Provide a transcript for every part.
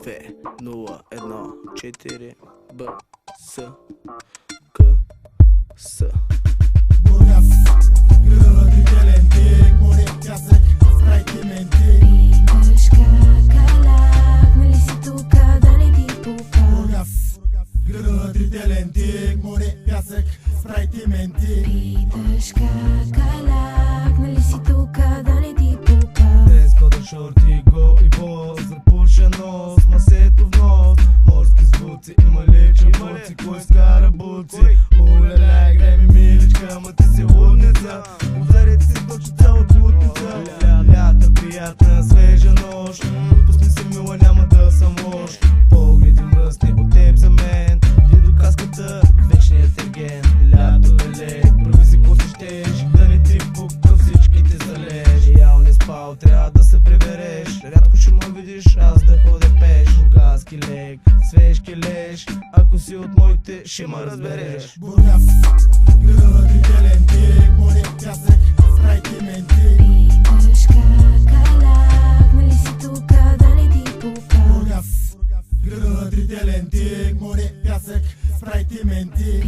2-0-1-4 Б С К С. Бургас, града трителен тик, море, пясък, спрайти менти. Питаш как лак, нали си тука, да не ти пука. Бургас, града трителен тик, море, пясък, спрайти менти. Питаш как лак, нали си тука, да не ти пука. Дрес кода, шорти, го и боз, запушено с масето в нос. Морски звуци, има ли чапуци, кой скара буци? Уле-ле, грей ми миличка, ма ти си лудница. Ударите си точно цяла глутница. Лята приятна, свежа нощ, пусни се мила, няма да съм лош. Погледи мръсни от теб за мен, ти до каската, вечният ерген. Лято е лек, прави си какво си щеш, да не ти пука, всички те залеж. Ял не спал, трябва да се прибереш, рядко ще ме видиш, аз да ходя пеш. Бургаски лек, свеж келеш, ако си от моите, ще ме разбереш. Бургас, града трителен тик, море, пясък, спрайти менти. Питаш как лак, нали си тука, да не ти пука. Бургас, града трителен тик, море, пясък, спрайти менти.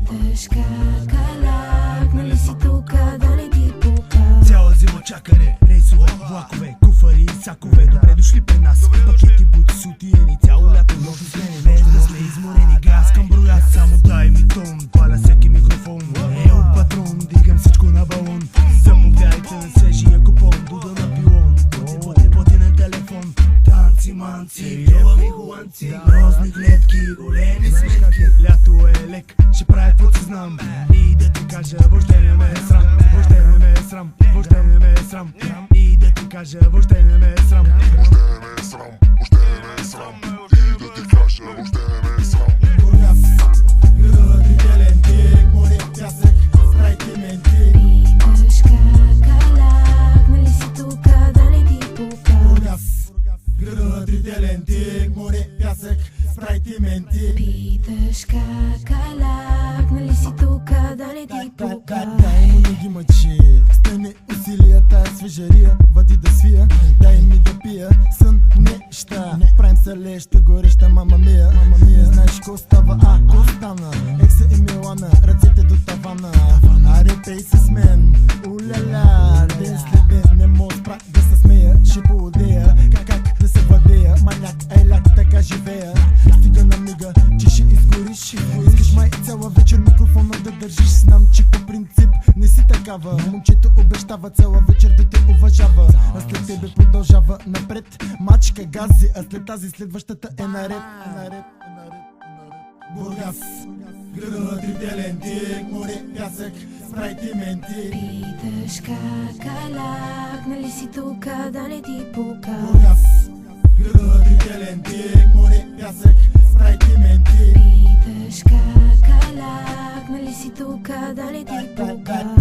Питаш как лак, нали си тука, да не ти пука. Цяла зима чакане, рейсове, влакове, куфари и сакове. Добре дошли при нас, пакети, бути, сутиени. Цяло лято нощ смене, без да сме изморени. Газ към Бургас, само дай ми тон, паля всеки микрофон. Ел патрон, дигам всичко на балон. Заповядайте на свежия купон, дуда на пилон. Поти на телефон, танци, манци, левави холандци. Розни гледки, големи сметки. Лято е лек, ще правя каквото си знам. И да ти кажа, въобще не ме е срам. Въобще не ме е срам, въобще не ме е срам. И да ти кажа, въобще не ме е срам. Бургас, града трителен тик, море, пясък, спрайти менти. Питаш как лак, нали си тука, да не ти пука. Бургас, града трителен тик, море, пясък, спрайти менти. Питаш как лак, нали си тука, да не ти пука. Дай му не ги мъчи, стане усилия, тая свежария, вади да свия, дай ми да пия, сън неща. Правим се леща, гореща, мама мия. Не знаеш ко става, а ко стана. Екса и Милана, ръцете до тавана. Аре пей се с мен, уляля. Ден след ден не мога спра да се смея. Ще поудея, как да се владея. Маняк, ляк, така живея. Стига на мига, че ще изгориш. Искаш май цяла вечер микрофона да държиш. Знам, че по принцип не си такава. Момчето обещава цяла вечер да те уважава. А след тебе продължава напред. Мачка, гази, а след тази следващата е наред. Бургас, града трителен тик, море, пясък, спрайти менти. Питаш как лак, нали си тука, да не ти пука. Бургас, града трителен тик, море, пясък, спрайти менти. Питаш как лак, нали си тука, да не ти пука.